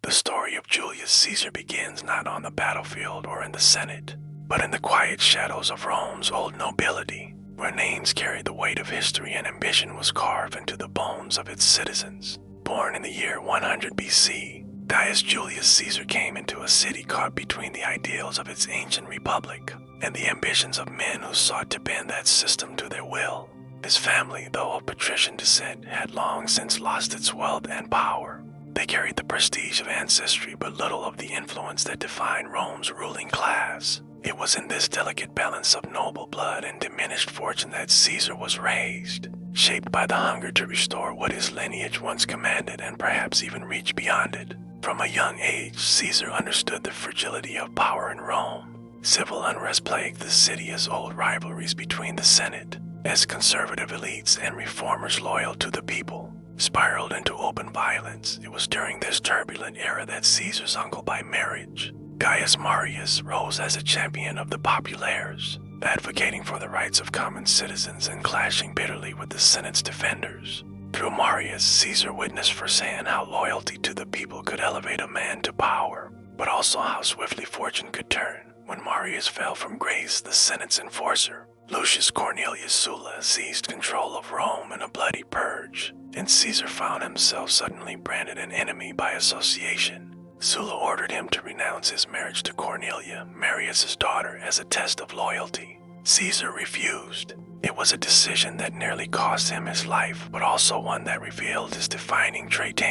The story of Julius Caesar begins not on the battlefield or in the Senate, but in the quiet shadows of Rome's old nobility, where names carried the weight of history and ambition was carved into the bones of its citizens. Born in the year 100 BC, Gaius Julius Caesar came into a city caught between the ideals of its ancient republic and the ambitions of men who sought to bend that system to their will. His family, though of patrician descent, had long since lost its wealth and power. They carried the prestige of ancestry but little of the influence that defined Rome's ruling class. It was in this delicate balance of noble blood and diminished fortune that Caesar was raised, shaped by the hunger to restore what his lineage once commanded and perhaps even reach beyond it. From a young age, Caesar understood the fragility of power in Rome. Civil unrest plagued the city as old rivalries between the Senate, as conservative elites and reformers loyal to the people, spiraled into open violence. It was during this turbulent era that Caesar's uncle by marriage, Gaius Marius, rose as a champion of the populares, advocating for the rights of common citizens and clashing bitterly with the Senate's defenders. Through Marius, Caesar witnessed firsthand how loyalty to the people could elevate a man to power, but also how swiftly fortune could turn. When Marius fell from grace, the Senate's enforcer, Lucius Cornelius Sulla, seized control of Rome in a bloody purge, and Caesar found himself suddenly branded an enemy by association. Sulla ordered him to renounce his marriage to Cornelia, Marius' daughter, as a test of loyalty. Caesar refused. It was a decision that nearly cost him his life, but also one that revealed his defining trait: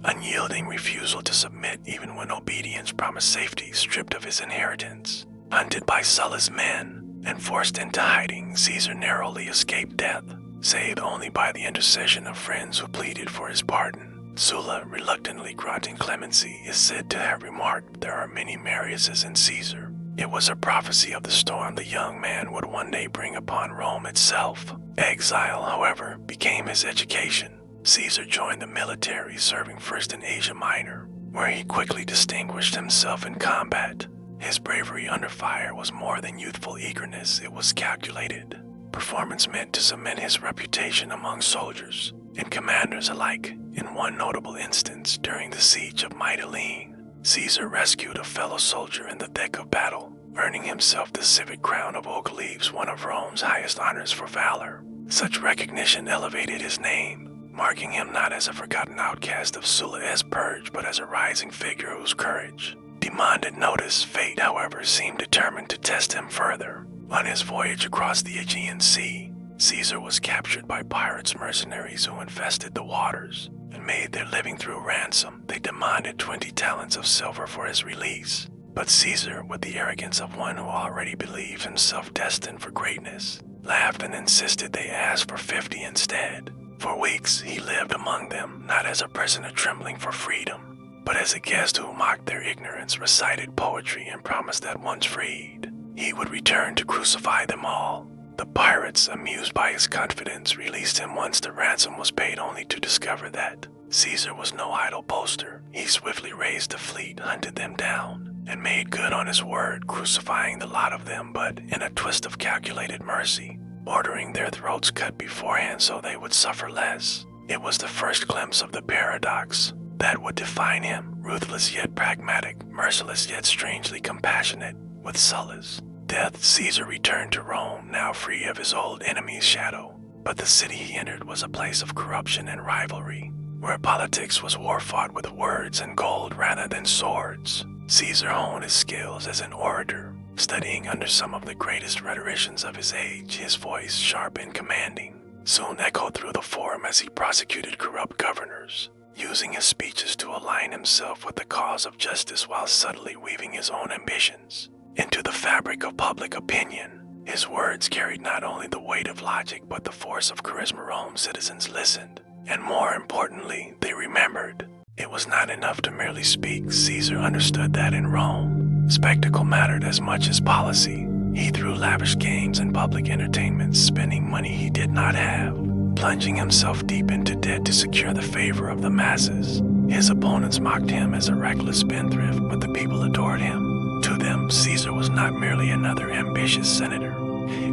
unyielding refusal to submit even when obedience promised safety, stripped of his inheritance. Hunted by Sulla's men and forced into hiding, Caesar narrowly escaped death, saved only by the intercession of friends who pleaded for his pardon. Sulla, reluctantly granting clemency, is said to have remarked, "There are many Mariuses in Caesar." It was a prophecy of the storm the young man would one day bring upon Rome itself. Exile, however, became his education. Caesar joined the military, serving first in Asia Minor, where he quickly distinguished himself in combat. His bravery under fire was more than youthful eagerness, it was calculated. Performance meant to cement his reputation among soldiers and commanders alike. In one notable instance, during the siege of Mytilene, Caesar rescued a fellow soldier in the thick of battle, earning himself the civic crown of oak leaves, one of Rome's highest honors for valor. Such recognition elevated his name, marking him not as a forgotten outcast of Sulla's purge, but as a rising figure whose courage demanded notice. Fate, however, seemed determined to test him further. On his voyage across the Aegean Sea, Caesar was captured by pirates mercenaries who infested the waters and made their living through ransom. They demanded 20 talents of silver for his release. But Caesar, with the arrogance of one who already believed himself destined for greatness, laughed and insisted they ask for 50 instead. For weeks he lived among them, not as a prisoner trembling for freedom, but as a guest who mocked their ignorance, recited poetry, and promised that once freed, he would return to crucify them all. The pirates, amused by his confidence, released him once the ransom was paid, only to discover that Caesar was no idle boaster. He swiftly raised a fleet, hunted them down, and made good on his word, crucifying the lot of them, but in a twist of calculated mercy, ordering their throats cut beforehand so they would suffer less. It was the first glimpse of the paradox that would define him: ruthless yet pragmatic, merciless yet strangely compassionate. With Sulla's death, Caesar returned to Rome, now free of his old enemy's shadow. But the city he entered was a place of corruption and rivalry, where politics was war fought with words and gold rather than swords. Caesar honed his skills as an orator, studying under some of the greatest rhetoricians of his age. His voice, sharp and commanding, soon echoed through the forum as he prosecuted corrupt governors, using his speeches to align himself with the cause of justice while subtly weaving his own ambitions into the fabric of public opinion. His words carried not only the weight of logic but the force of charisma. Rome's citizens listened, and more importantly, they remembered. It was not enough to merely speak. Caesar understood that in Rome, spectacle mattered as much as policy. He threw lavish games and public entertainments, spending money he did not have, plunging himself deep into debt to secure the favor of the masses. His opponents mocked him as a reckless spendthrift, but the people adored him. To them, Caesar was not merely another ambitious senator.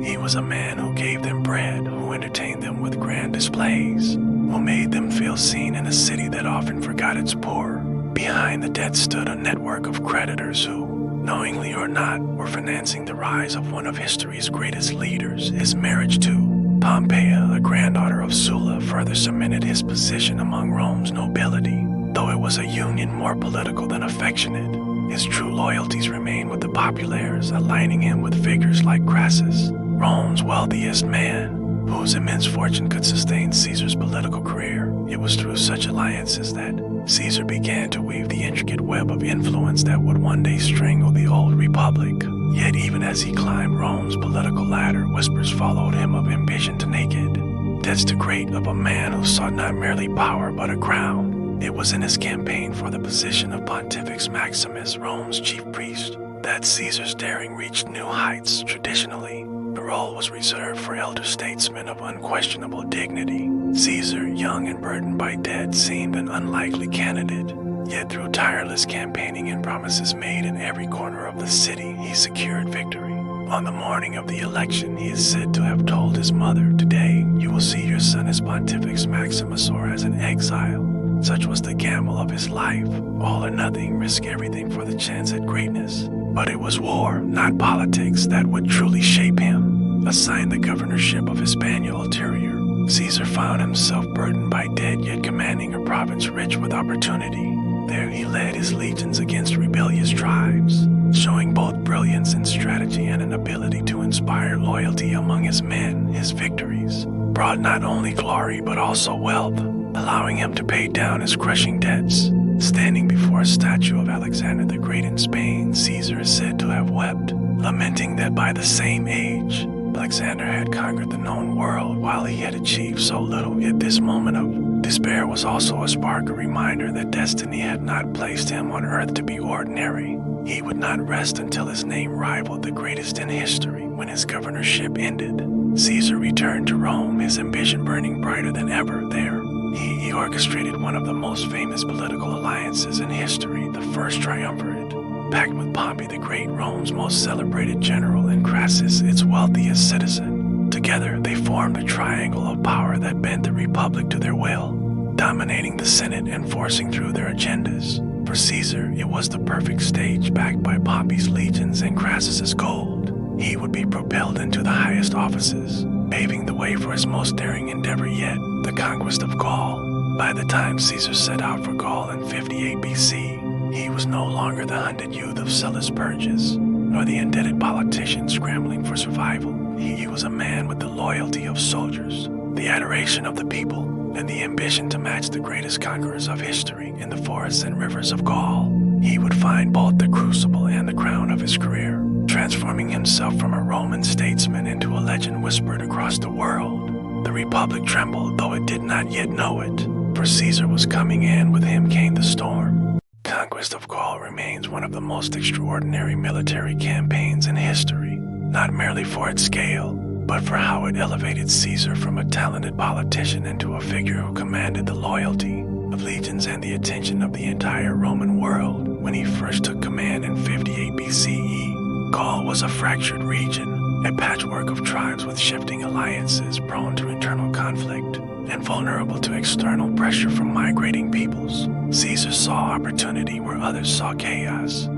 He was a man who gave them bread, who entertained them with grand displays, who made them feel seen in a city that often forgot its poor. behind the debt stood a network of creditors who, knowingly or not, were financing the rise of one of history's greatest leaders. His marriage to Pompeia, a granddaughter of Sulla, further cemented his position among Rome's nobility. Though it was a union more political than affectionate, his true loyalties remained with the populares, aligning him with figures like Crassus, Rome's wealthiest man, whose immense fortune could sustain Caesar's political career. It was through such alliances that Caesar began to weave the intricate web of influence that would one day strangle the old republic. Yet even as he climbed Rome's political ladder, whispers followed him of ambition to naked, debts to great, of a man who sought not merely power but a crown. It was in his campaign for the position of Pontifex Maximus, Rome's chief priest, that Caesar's daring reached new heights. Traditionally, the role was reserved for elder statesmen of unquestionable dignity. Caesar, young and burdened by debt, seemed an unlikely candidate. Yet through tireless campaigning and promises made in every corner of the city, he secured victory. On the morning of the election, he is said to have told his mother, "Today, you will see your son as Pontifex Maximus or as an exile." Such was the gamble of his life. All or nothing, risk everything for the chance at greatness. But it was war, not politics, that would truly shape him. Assigned the governorship of Hispania Ulterior, Caesar found himself burdened by debt yet commanding a province rich with opportunity. There he led his legions against rebellious tribes, showing both brilliance in strategy and an ability to inspire loyalty among his men. His victories brought not only glory but also wealth, allowing him to pay down his crushing debts. Standing before a statue of Alexander the Great in Spain, Caesar is said to have wept, lamenting that by the same age, Alexander had conquered the known world while he had achieved so little. Yet this moment of despair was also a spark, a reminder that destiny had not placed him on earth to be ordinary. He would not rest until his name rivaled the greatest in history. When his governorship ended, Caesar returned to Rome, his ambition burning brighter than ever there. He orchestrated one of the most famous political alliances in history, the First Triumvirate, packed with Pompey the Great, Rome's most celebrated general, and Crassus, its wealthiest citizen. Together, they formed a triangle of power that bent the republic to their will, dominating the Senate and forcing through their agendas. For Caesar, it was the perfect stage, backed by Pompey's legions and Crassus's gold. He would be propelled into the highest offices, paving the way for his most daring endeavor yet, the conquest of Gaul. By the time Caesar set out for Gaul in 58 BC, he was no longer the hunted youth of Sulla's purges, nor the indebted politician scrambling for survival. He was a man with the loyalty of soldiers, the adoration of the people, and the ambition to match the greatest conquerors of history. In the forests and rivers of Gaul, he would find both the crucible and the crown of his career, transforming himself from a Roman statesman into a legend whispered across the world. The Republic trembled, though it did not yet know it, for Caesar was coming, and with him came the storm. Conquest of Gaul remains one of the most extraordinary military campaigns in history, not merely for its scale, but for how it elevated Caesar from a talented politician into a figure who commanded the loyalty of legions and the attention of the entire Roman world. When he first took command in 58 BCE, Gaul was a fractured region, a patchwork of tribes with shifting alliances, prone to internal conflict and vulnerable to external pressure from migrating peoples. Caesar saw opportunity where others saw chaos.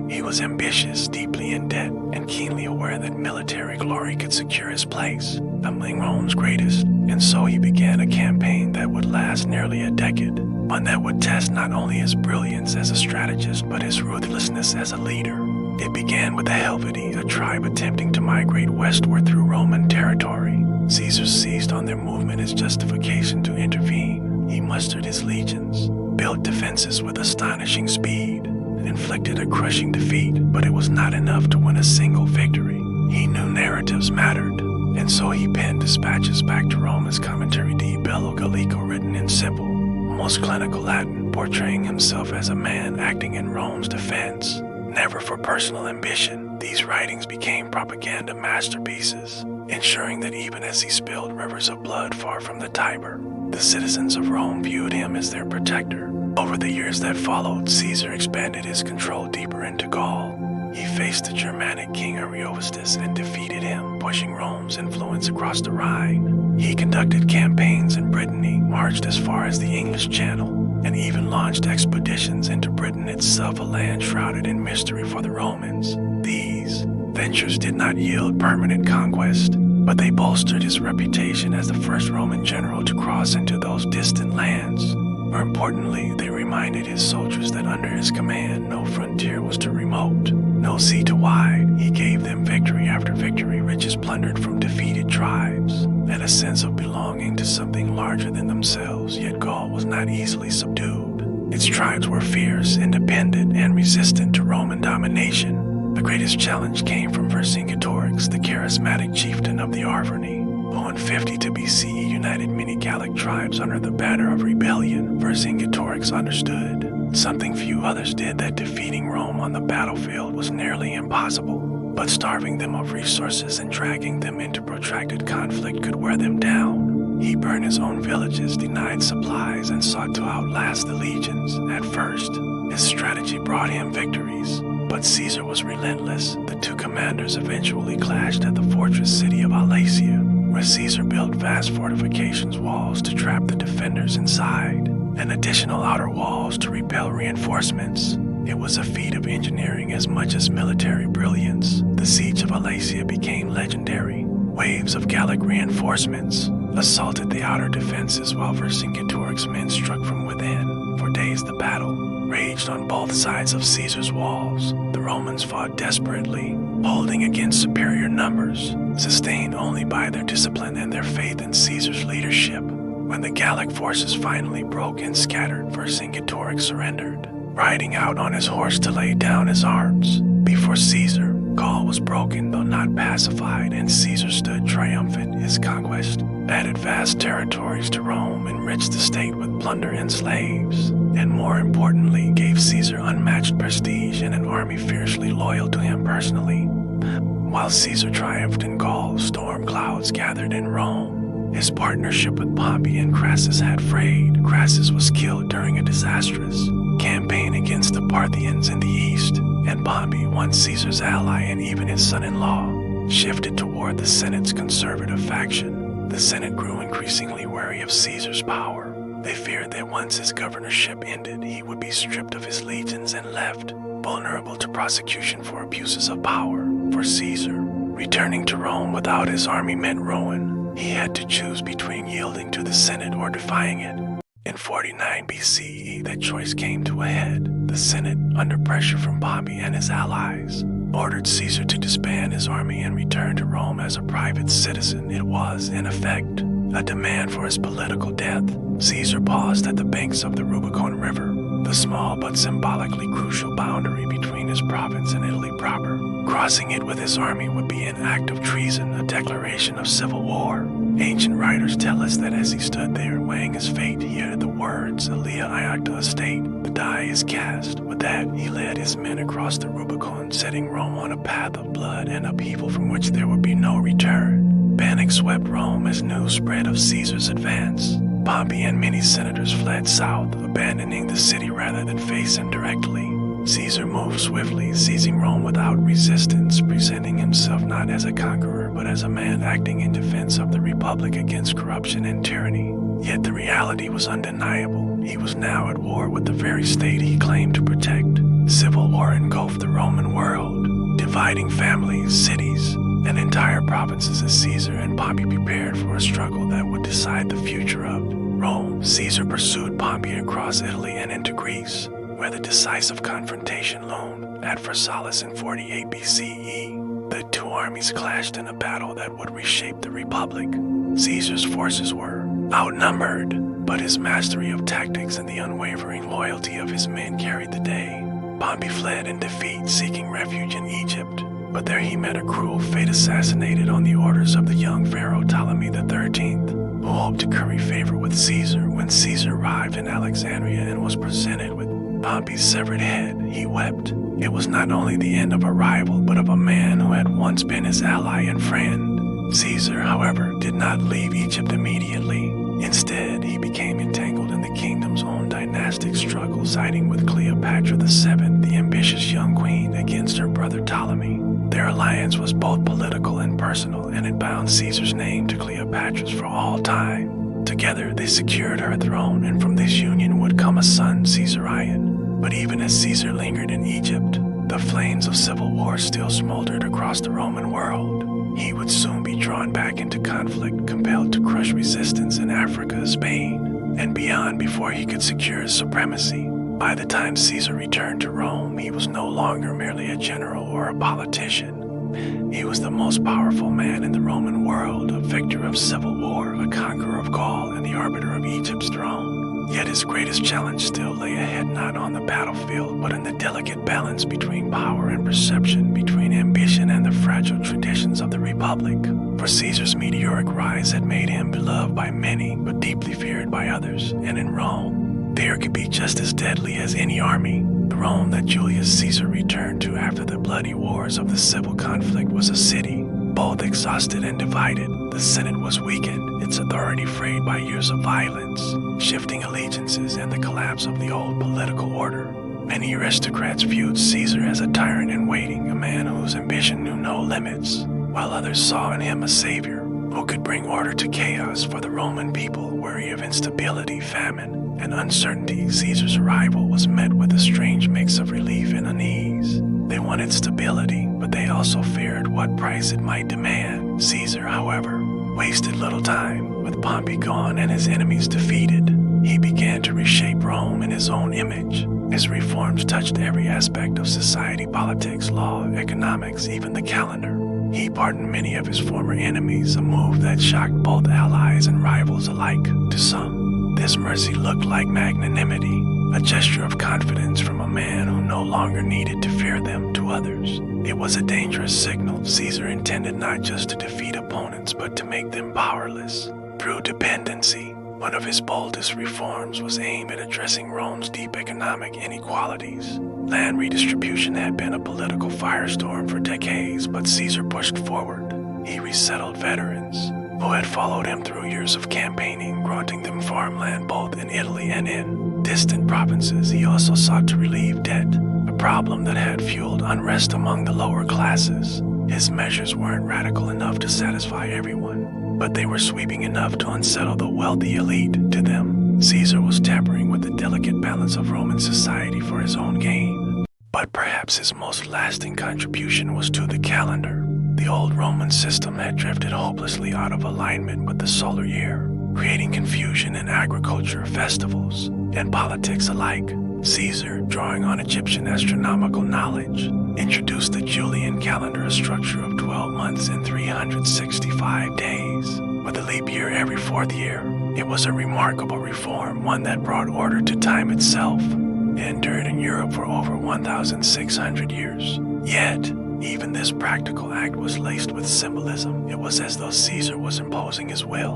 He was ambitious, deeply in debt, and keenly aware that military glory could secure his place among Rome's greatest. And so he began a campaign that would last nearly a decade, one that would test not only his brilliance as a strategist, but his ruthlessness as a leader. It began with the Helvetii, a tribe attempting to migrate westward through Roman territory. Caesar seized on their movement as justification to intervene. He mustered his legions, built defenses with astonishing speed, and inflicted a crushing defeat. But it was not enough to win a single victory. He knew narratives mattered, and so he penned dispatches back to Rome as commentary di Bello Gallico, written in simple, almost clinical Latin, portraying himself as a man acting in Rome's defense. Never for personal ambition, these writings became propaganda masterpieces, ensuring that even as he spilled rivers of blood far from the Tiber, the citizens of Rome viewed him as their protector. Over the years that followed, Caesar expanded his control deeper into Gaul. He faced the Germanic king Ariovistus and defeated him, pushing Rome's influence across the Rhine. He conducted campaigns in Brittany, marched as far as the English Channel, and even launched expeditions into Britain itself, a land shrouded in mystery for the Romans. These ventures did not yield permanent conquest, but they bolstered his reputation as the first Roman general to cross into those distant lands. More importantly, they reminded his soldiers that under his command, no frontier was too remote, no sea too wide. He gave them victory after victory, riches plundered from defeated tribes, and a sense of belonging to something larger than themselves. Yet Gaul was not easily subdued. Its tribes were fierce, independent, and resistant to Roman domination. The greatest challenge came from Vercingetorix, the charismatic chieftain of the Arverni, who in 52 BCE united many Gallic tribes under the banner of rebellion. Vercingetorix understood something few others did, that defeating Rome on the battlefield was nearly impossible, but starving them of resources and dragging them into protracted conflict could wear them down. He burned his own villages, denied supplies, and sought to outlast the legions. At first, his strategy brought him victories, but Caesar was relentless. The two commanders eventually clashed at the fortress city of Alasia, where Caesar built vast fortifications walls to trap the defenders inside, and additional outer walls to repel reinforcements. It was a feat of engineering as much as military brilliance. The siege of Alasia became legendary. Waves of Gallic reinforcements assaulted the outer defenses while Vercingetorix's men struck from within. For days the battle raged on both sides of Caesar's walls. The Romans fought desperately, holding against superior numbers, sustained only by their discipline and their faith in Caesar's leadership. When the Gallic forces finally broke and scattered, Vercingetorix surrendered, riding out on his horse to lay down his arms. Before Caesar, Gaul was broken though not pacified, and Caesar stood triumphant. His conquest added vast territories to Rome, enriched the state with plunder and slaves, and more importantly, gave Caesar unmatched prestige and an army fiercely loyal to him personally. While Caesar triumphed in Gaul, storm clouds gathered in Rome. His partnership with Pompey and Crassus had frayed. Crassus was killed during a disastrous campaign against the Parthians in the east, and Pompey, once Caesar's ally and even his son-in-law, shifted toward the Senate's conservative faction. The Senate grew increasingly wary of Caesar's power. They feared that once his governorship ended, he would be stripped of his legions and left vulnerable to prosecution for abuses of power. For Caesar, returning to Rome without his army meant ruin. He had to choose between yielding to the Senate or defying it. In 49 BCE, that choice came to a head. The Senate, under pressure from Pompey and his allies, ordered Caesar to disband his army and return to Rome as a private citizen. It was, in effect, a demand for his political death. Caesar paused at the banks of the Rubicon River, the small but symbolically crucial boundary between his province and Italy proper. Crossing it with his army would be an act of treason, a declaration of civil war. Ancient writers tell us that as he stood there weighing his fate, he uttered the words, "Alia iacta estate," the die is cast. With that, he led his men across the Rubicon, setting Rome on a path of blood and upheaval from which there would be no return. Panic swept Rome as news spread of Caesar's advance. Pompey and many senators fled south, abandoning the city rather than face him directly. Caesar moved swiftly, seizing Rome without resistance, presenting himself not as a conqueror but as a man acting in defense of the Republic against corruption and tyranny. Yet the reality was undeniable. He was now at war with the very state he claimed to protect. Civil war engulfed the Roman world, dividing families, cities, and entire provinces as Caesar and Pompey prepared for a struggle that would decide the future of Rome. Caesar pursued Pompey across Italy and into Greece, where the decisive confrontation loomed. At Pharsalus in 48 BCE, the two armies clashed in a battle that would reshape the Republic. Caesar's forces were outnumbered, but his mastery of tactics and the unwavering loyalty of his men carried the day. Pompey fled in defeat, seeking refuge in Egypt, but there he met a cruel fate, assassinated on the orders of the young pharaoh Ptolemy XIII, who hoped to curry favor with Caesar. When Caesar arrived in Alexandria and was presented with Pompey's severed head, he wept. It was not only the end of a rival, but of a man who had once been his ally and friend. Caesar, however, did not leave Egypt immediately. Instead, he became entangled in the kingdom's own dynastic struggle, siding with Cleopatra VII, the ambitious young queen, against her brother Ptolemy. Their alliance was both political and personal, and it bound Caesar's name to Cleopatra's for all time. Together they secured her throne, and from this union would come a son, Caesarion. But even as Caesar lingered in Egypt, the flames of civil war still smoldered across the Roman world. He would soon be drawn back into conflict, compelled to crush resistance in Africa, Spain, and beyond before he could secure his supremacy. By the time Caesar returned to Rome, he was no longer merely a general or a politician. He was the most powerful man in the Roman world, a victor of civil war, a conqueror of Gaul, and the arbiter of Egypt's throne. Yet his greatest challenge still lay ahead, not on the battlefield, but in the delicate balance between power and perception, between ambition and the fragile traditions of the Republic. For Caesar's meteoric rise had made him beloved by many, but deeply feared by others, and in Rome, fear could be just as deadly as any army. The Rome that Julius Caesar returned to after the bloody wars of the civil conflict was a city, both exhausted and divided. The Senate was weakened, its authority frayed by years of violence, shifting allegiances, and the collapse of the old political order. Many aristocrats viewed Caesar as a tyrant in waiting, a man whose ambition knew no limits, while others saw in him a savior who could bring order to chaos. For the Roman people, weary of instability, famine, and uncertainty, Caesar's arrival was met with a strange mix of relief and unease. They wanted stability, but they also feared what price it might demand. Caesar, however, wasted little time. With Pompey gone and his enemies defeated, he began to reshape Rome in his own image. His reforms touched every aspect of society, politics, law, economics, even the calendar. He pardoned many of his former enemies, a move that shocked both allies and rivals alike. To some, this mercy looked like magnanimity, a gesture of confidence from a man who no longer needed to fear them. To others, it was a dangerous signal. Caesar intended not just to defeat opponents, but to make them powerless through dependency. One of his boldest reforms was aimed at addressing Rome's deep economic inequalities. Land redistribution had been a political firestorm for decades, but Caesar pushed forward. He resettled veterans who had followed him through years of campaigning, granting them farmland both in Italy and in distant provinces. He also sought to relieve debt, a problem that had fueled unrest among the lower classes. His measures weren't radical enough to satisfy everyone, but they were sweeping enough to unsettle the wealthy elite. To them, Caesar was tampering with the delicate balance of Roman society for his own gain. But perhaps his most lasting contribution was to the calendar. The old Roman system had drifted hopelessly out of alignment with the solar year, creating confusion in agriculture, festivals, and politics alike. Caesar, drawing on Egyptian astronomical knowledge, introduced the Julian calendar, a structure of 12 months and 365 days, with a leap year every fourth year. It was a remarkable reform, one that brought order to time itself. It endured in Europe for over 1,600 years. Yet, even this practical act was laced with symbolism. It was as though Caesar was imposing his will,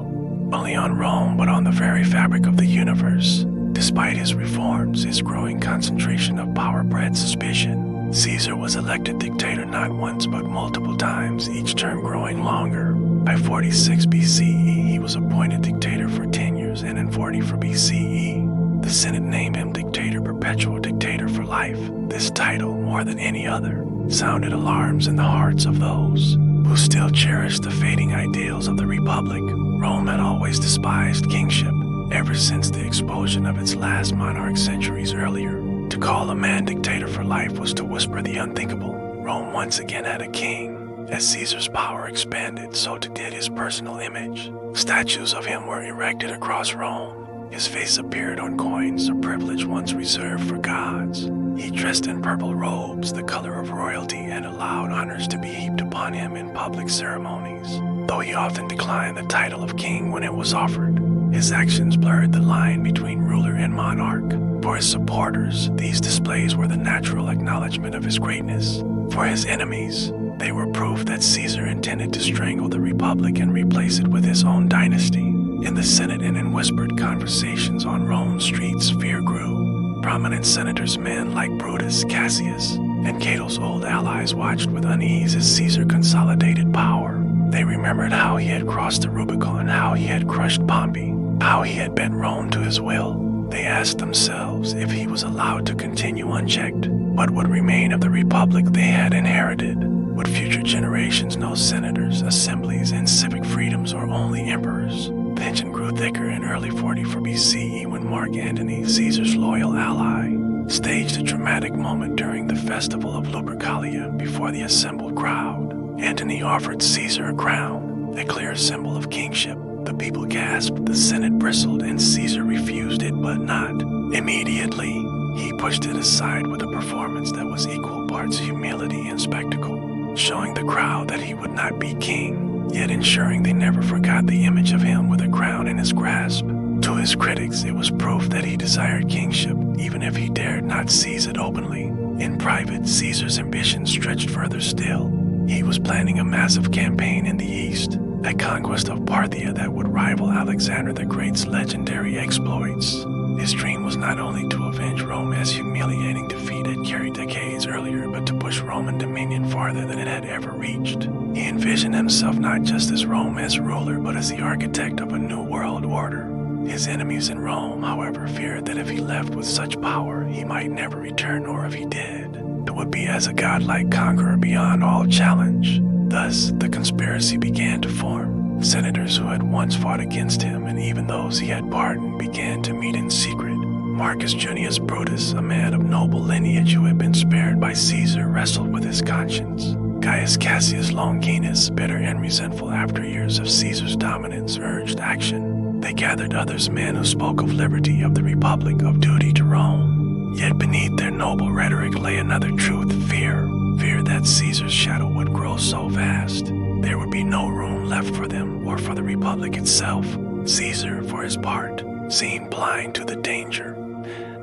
only on Rome, but on the very fabric of the universe. Despite his reforms, his growing concentration of power bred suspicion. Caesar was elected dictator not once but multiple times, each term growing longer. By 46 BCE, he was appointed dictator for 10 years, and in 44 BCE, the Senate named him dictator, perpetual dictator for life. This title, more than any other, sounded alarms in the hearts of those who still cherished the fading ideals of the Republic. Rome had always despised kingship, ever since the expulsion of its last monarch centuries earlier. To call a man dictator for life was to whisper the unthinkable. Rome once again had a king. As Caesar's power expanded, so too did his personal image. Statues of him were erected across Rome. His face appeared on coins, a privilege once reserved for gods. He dressed in purple robes, the color of royalty, and allowed honors to be heaped upon him in public ceremonies. Though he often declined the title of king when it was offered, his actions blurred the line between ruler and monarch. For his supporters, these displays were the natural acknowledgement of his greatness. For his enemies, they were proof that Caesar intended to strangle the Republic and replace it with his own dynasty. In the Senate and in whispered conversations on Rome's streets, fear grew. Prominent senators, men like Brutus, Cassius, and Cato's old allies watched with unease as Caesar consolidated power. They remembered how he had crossed the Rubicon, how he had crushed Pompey, how he had bent Rome to his will. They asked themselves, if he was allowed to continue unchecked, what would remain of the Republic they had inherited? Would future generations know senators, assemblies, and civic freedoms, or only emperors? tension grew thicker in early 44 BCE when Mark Antony, Caesar's loyal ally, staged a dramatic moment during the festival of Lupercalia before the assembled crowd. Antony offered Caesar a crown, a clear symbol of kingship. The people gasped, the Senate bristled, and Caesar refused it, but not immediately. He pushed it aside with a performance that was equal parts humility and spectacle, showing the crowd that he would not be king, yet ensuring they never forgot the image of him with a crown in his grasp. To his critics, it was proof that he desired kingship, even if he dared not seize it openly. In private, Caesar's ambition stretched further still. He was planning a massive campaign in the east, a conquest of Parthia that would rival Alexander the Great's legendary exploits. His dream was not only to avenge Rome's humiliating defeat it carried decades earlier, but to push Roman dominion farther than it had ever reached. He envisioned himself not just as Rome's ruler, but as the architect of a new world order. His enemies in Rome, however, feared that if he left with such power, he might never return, or if he did, it would be as a godlike conqueror beyond all challenge. Thus, the conspiracy began to form. Senators who had once fought against him, and even those he had pardoned, began to meet in secret. Marcus Junius Brutus, a man of noble lineage who had been spared by Caesar, wrestled with his conscience. Gaius Cassius Longinus, bitter and resentful after years of Caesar's dominance, urged action. They gathered others, men who spoke of liberty, of the Republic, of duty to Rome. Yet beneath their noble rhetoric lay another truth, fear. Fear that Caesar's shadow would grow so vast, there would be no room left for them or for the Republic itself. Caesar, for his part, seemed blind to the danger.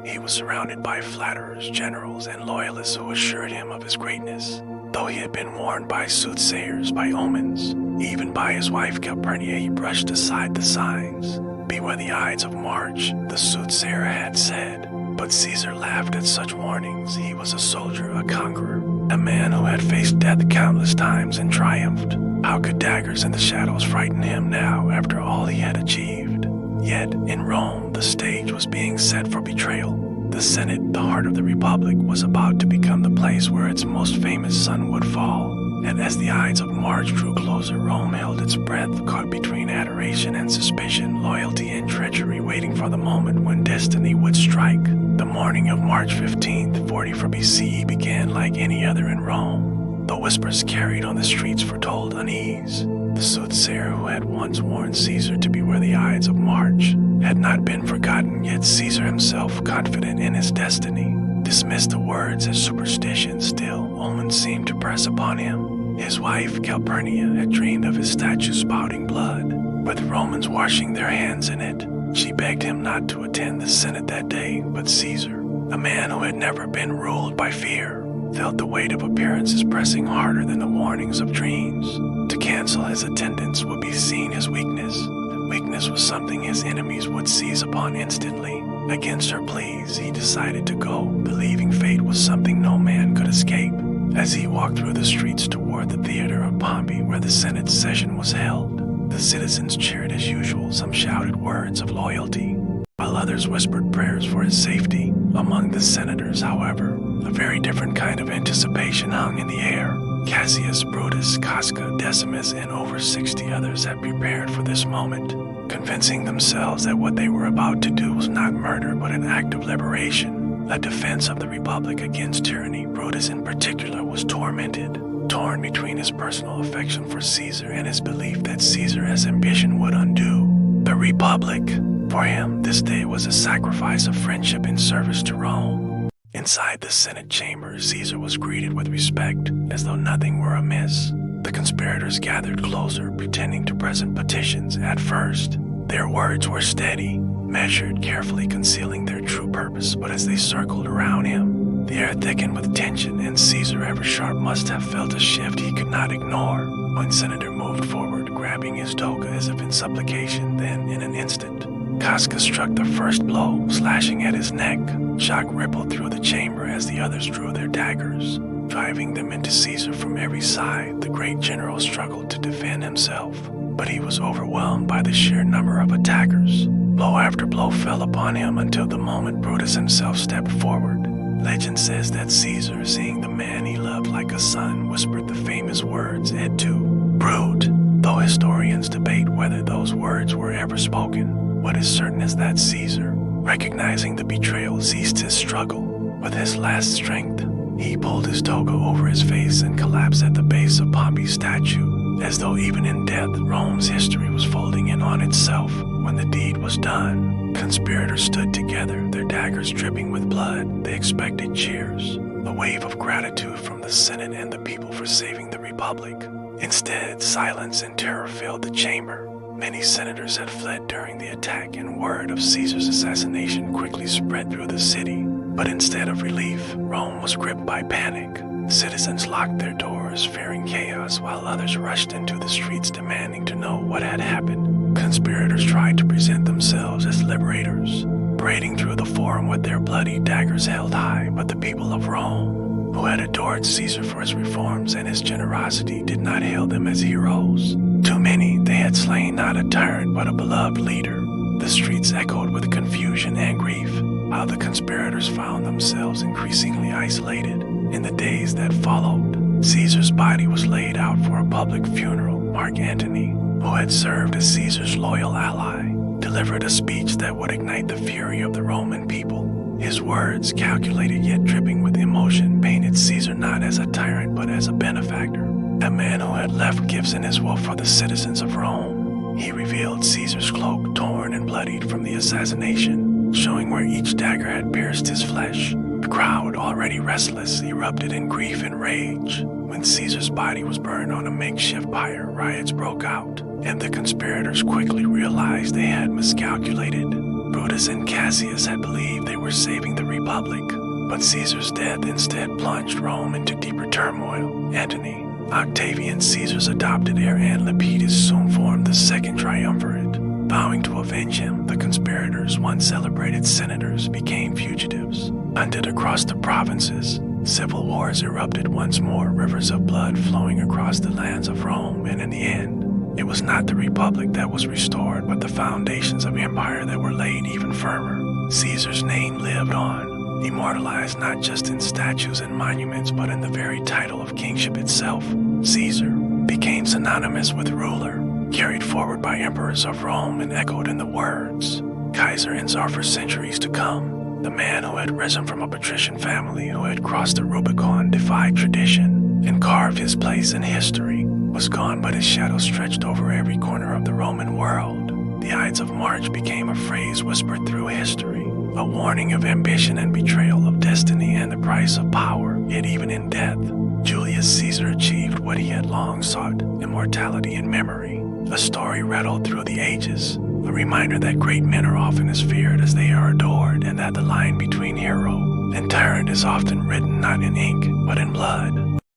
He was surrounded by flatterers, generals, and loyalists who assured him of his greatness. Though he had been warned by soothsayers, by omens, even by his wife Calpurnia, he brushed aside the signs. "Beware the Ides of March," the soothsayer had said. But Caesar laughed at such warnings. He was a soldier, a conqueror, a man who had faced death countless times and triumphed. How could daggers in the shadows frighten him now, after all he had achieved? Yet, in Rome, the stage was being set for betrayal. The Senate, the heart of the Republic, was about to become the place where its most famous son would fall. And as the Ides of March drew closer, Rome held its breath, caught between adoration and suspicion, loyalty and treachery, waiting for the moment when destiny would strike. The morning of March 15th, 44 BCE began like any other in Rome. The whispers carried on the streets foretold unease. The soothsayer who had once warned Caesar to beware the Ides of March had not been forgotten, yet Caesar himself, confident in his destiny, dismissed the words as superstition. Still, omens seemed to press upon him. His wife, Calpurnia, had dreamed of his statue spouting blood, with Romans washing their hands in it. She begged him not to attend the Senate that day, but Caesar, a man who had never been ruled by fear, felt the weight of appearances pressing harder than the warnings of dreams. To cancel his attendance would be seen as weakness. Weakness was something his enemies would seize upon instantly. Against her pleas, he decided to go, believing fate was something no man could escape. As he walked through the streets toward the theater of Pompey where the Senate session was held, the citizens cheered as usual. Some shouted words of loyalty, while others whispered prayers for his safety. Among the senators, however, a very different kind of anticipation hung in the air. Cassius, Brutus, Casca, Decimus, and over 60 others had prepared for this moment, convincing themselves that what they were about to do was not murder but an act of liberation, a defense of the Republic against tyranny. Brutus in particular was tormented, torn between his personal affection for Caesar and his belief that Caesar's ambition would undo the Republic. For him, this day was a sacrifice of friendship in service to Rome. Inside the Senate chamber, Caesar was greeted with respect, as though nothing were amiss. The conspirators gathered closer, pretending to present petitions. At first, their words were steady, measured, carefully concealing their true purpose, but as they circled around him, the air thickened with tension, and Caesar, ever sharp, must have felt a shift he could not ignore. One senator moved forward, grabbing his toga as if in supplication. Then, in an instant, Casca struck the first blow, slashing at his neck. Shock rippled through the chamber as the others drew their daggers, driving them into Caesar from every side. The great general struggled to defend himself, but he was overwhelmed by the sheer number of attackers. Blow after blow fell upon him until the moment Brutus himself stepped forward. Legend says that Caesar, seeing the man he loved like a son, whispered the famous words, "Et tu, brute." Though Though historians debate whether those words were ever spoken, what is certain is that Caesar, recognizing the betrayal, ceased his struggle. With his last strength, he pulled his toga over his face and collapsed at the base of Pompey's statue, as though even in death Rome's history was folding in on itself. When the deed was done, conspirators stood together, their daggers dripping with blood. They expected cheers, a wave of gratitude from the Senate and the people for saving the Republic. Instead, silence and terror filled the chamber. Many senators had fled during the attack, and word of Caesar's assassination quickly spread through the city. But instead of relief, Rome was gripped by panic. Citizens locked their doors, fearing chaos, while others rushed into the streets demanding to know what had happened. Conspirators tried to present themselves as liberators, parading through the forum with their bloody daggers held high, but the people of Rome, who had adored Caesar for his reforms and his generosity, did not hail them as heroes. Too many, they had slain not a tyrant but a beloved leader. The streets echoed with confusion and grief, while the conspirators found themselves increasingly isolated. In the days that followed, Caesar's body was laid out for a public funeral. Mark Antony, who had served as Caesar's loyal ally, delivered a speech that would ignite the fury of the Roman people. His words, calculated yet dripping with emotion, painted Caesar not as a tyrant but as a benefactor, a man who had left gifts in his will for the citizens of Rome. He revealed Caesar's cloak, torn and bloodied from the assassination, showing where each dagger had pierced his flesh. The crowd, already restless, erupted in grief and rage. When Caesar's body was burned on a makeshift pyre, riots broke out, and the conspirators quickly realized they had miscalculated. Brutus and Cassius had believed they were saving the Republic, but Caesar's death instead plunged Rome into deeper turmoil. Antony, Octavian, Caesar's adopted heir, and Lepidus soon formed the Second Triumvirate. Vowing to avenge him, the conspirators, once celebrated senators, became fugitives. Hunted across the provinces, civil wars erupted once more, rivers of blood flowing across the lands of Rome, and in the end, it was not the Republic that was restored, but the foundations of empire that were laid even firmer. Caesar's name lived on, immortalized not just in statues and monuments, but in the very title of kingship itself. Caesar became synonymous with ruler, carried forward by emperors of Rome and echoed in the words, Kaiser and Tsar for centuries to come. The man who had risen from a patrician family, who had crossed the Rubicon, defied tradition, and carved his place in history, was gone, but his shadow stretched over every corner of the Roman world. The Ides of March became a phrase whispered through history, a warning of ambition and betrayal, of destiny and the price of power. Yet even in death, Julius Caesar achieved what he had long sought, immortality in memory. A story rattled through the ages, a reminder that great men are often as feared as they are adored, and that the line between hero and tyrant is often written not in ink, but in blood.